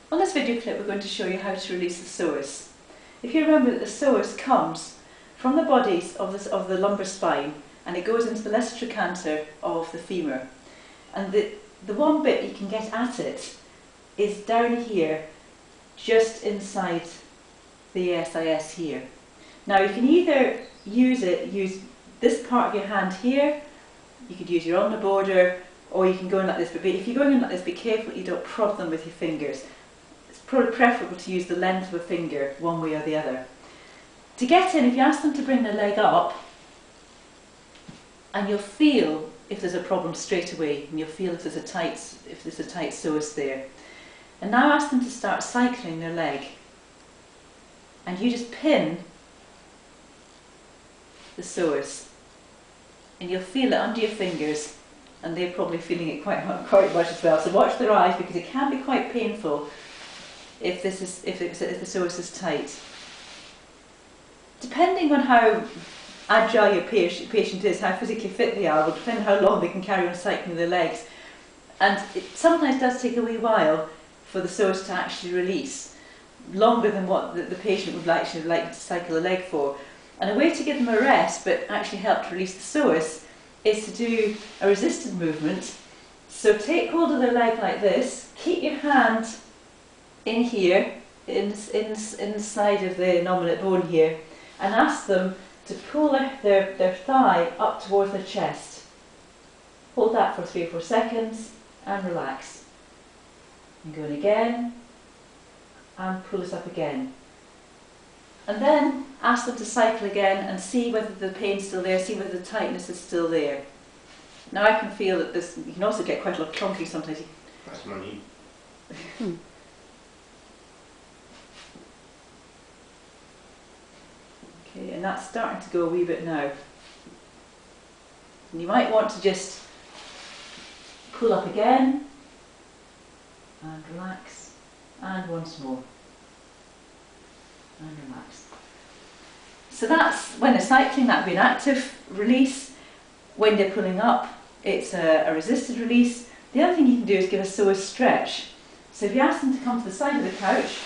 On this video clip we're going to show you how to release the psoas. If you remember that the psoas comes from the bodies of the lumbar spine and it goes into the lesser trochanter of the femur. And the one bit you can get at it is down here, just inside the SIS here. Now you can either use this part of your hand here, you could use your ulnar border, or you can go in like this, but if you're going in like this, be careful that you don't prod them with your fingers. It's probably preferable to use the length of a finger, one way or the other. To get in, if you ask them to bring their leg up, and you'll feel if there's a problem straight away, and you'll feel if there's a tight psoas there. And now ask them to start cycling their leg. And you just pin the psoas, and you'll feel it under your fingers, and they're probably feeling it quite much as well. So watch their eyes, because it can be quite painful if the psoas is tight. Depending on how agile your patient is, how physically fit they are, will depend on how long they can carry on cycling their legs. And it sometimes does take a wee while for the psoas to actually release, longer than what the patient would actually like to cycle a leg for. And a way to give them a rest but actually help to release the psoas is to do a resisted movement. So take hold of their leg like this, keep your hand in here, inside of the nominate bone here, and ask them to pull their thigh up towards their chest. Hold that for 3 or 4 seconds and relax. And go in again and pull it up again. And then ask them to cycle again and see whether the pain's still there, see whether the tightness is still there. Now I can feel that this, you can also get quite a lot of clunking sometimes. That's money. Okay, and that's starting to go a wee bit now. And you might want to just pull up again and relax, and once more. And relax. So that's when they're cycling, that would be an active release. When they're pulling up, it's a resisted release. The other thing you can do is give a psoas stretch. So if you ask them to come to the side of the couch,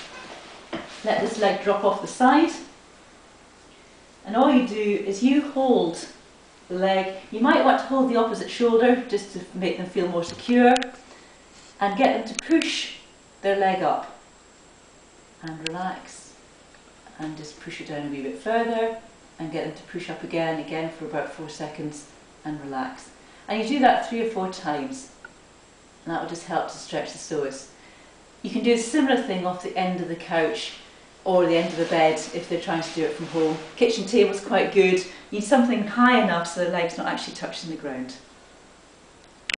let this leg drop off the side, and all you do is you hold the leg. You might want to hold the opposite shoulder just to make them feel more secure, and get them to push their leg up and relax. And just push it down a wee bit further and get them to push up again for about 4 seconds and relax. And you do that 3 or 4 times, and that will just help to stretch the psoas. You can do a similar thing off the end of the couch or the end of the bed if they're trying to do it from home. Kitchen table's quite good. You need something high enough so the leg's not actually touching the ground.